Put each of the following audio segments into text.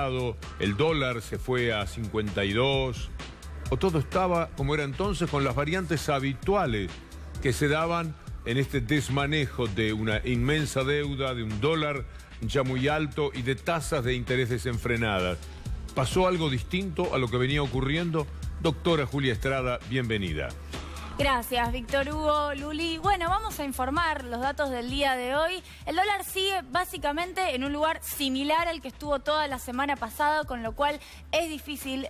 bajado, el dólar se fue a 52, o todo estaba como era entonces con las variantes habituales que se daban en este desmanejo de una inmensa deuda, de un dólar ya muy alto y de tasas de interés desenfrenadas. ¿Pasó algo distinto a lo que venía ocurriendo? Doctora Julia Estrada, bienvenida. Gracias, Víctor Hugo, Luli. Bueno, vamos a informar los datos del día de hoy. El dólar sigue básicamente en un lugar similar al que estuvo toda la semana pasada, con lo cual es difícil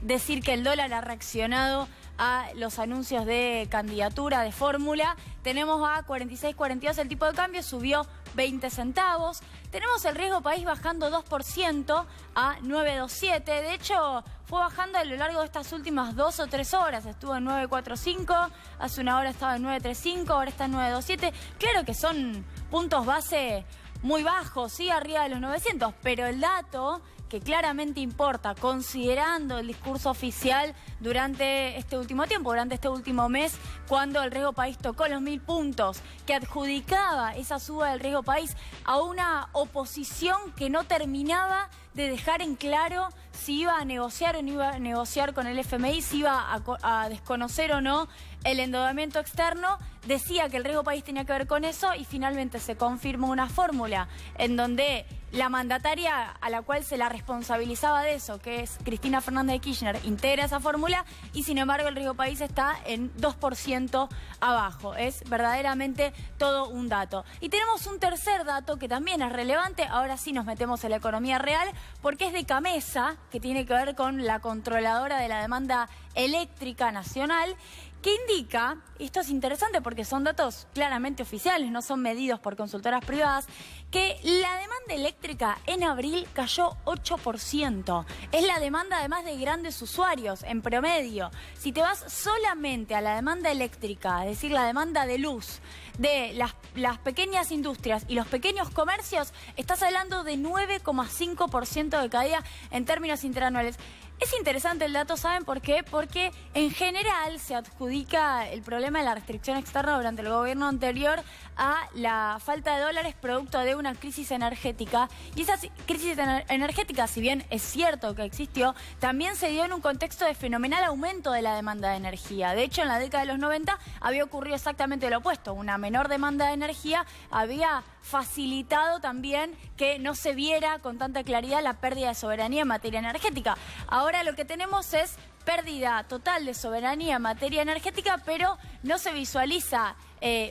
decir que el dólar ha reaccionado a los anuncios de candidatura, de fórmula. Tenemos a 46.42 el tipo de cambio, subió 20 centavos. Tenemos el riesgo país bajando 2% a 9.27. De hecho, fue bajando a lo largo de estas últimas 2 o 3 horas. Estuvo en 9.45, hace una hora estaba en 9.35, ahora está en 9.27. Claro que son puntos base muy bajos, sí, arriba de los 900, pero el dato que claramente importa, considerando el discurso oficial durante este último tiempo, durante este último mes, cuando el riesgo país tocó los 1000 puntos, que adjudicaba esa suba del riesgo país a una oposición que no terminaba de dejar en claro si iba a negociar o no iba a negociar con el FMI, si iba a desconocer o no el endeudamiento externo. Decía que el riesgo país tenía que ver con eso y finalmente se confirmó una fórmula en donde la mandataria a la cual se la responsabilizaba de eso, que es Cristina Fernández de Kirchner, integra esa fórmula y sin embargo el riesgo país está en 2% abajo. Es verdaderamente todo un dato. Y tenemos un tercer dato que también es relevante, ahora sí nos metemos en la economía real, porque es de Camesa, que tiene que ver con la controladora de la demanda eléctrica nacional, que indica, y esto es interesante porque son datos claramente oficiales, no son medidos por consultoras privadas, que la demanda eléctrica en abril cayó 8%. Es la demanda además de grandes usuarios en promedio. Si te vas solamente a la demanda eléctrica, es decir, la demanda de luz de las pequeñas industrias y los pequeños comercios, estás hablando de 9,5% de caída en términos interanuales. Es interesante el dato, ¿saben por qué? Porque en general se adjudica el problema de la restricción externa durante el gobierno anterior a la falta de dólares producto de una crisis energética. Y esa crisis energética, si bien es cierto que existió, también se dio en un contexto de fenomenal aumento de la demanda de energía. De hecho, en la década de los 90 había ocurrido exactamente lo opuesto. Una menor demanda de energía había facilitado también que no se viera con tanta claridad la pérdida de soberanía en materia energética. Ahora lo que tenemos es pérdida total de soberanía en materia energética, pero no se visualiza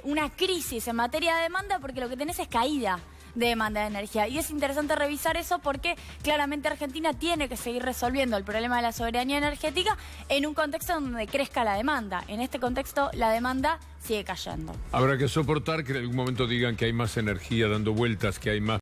una crisis en materia de demanda porque lo que tenés es caída de demanda de energía. Y es interesante revisar eso porque claramente Argentina tiene que seguir resolviendo el problema de la soberanía energética en un contexto donde crezca la demanda. En este contexto la demanda sigue cayendo. Habrá que soportar que en algún momento digan que hay más energía dando vueltas, que hay más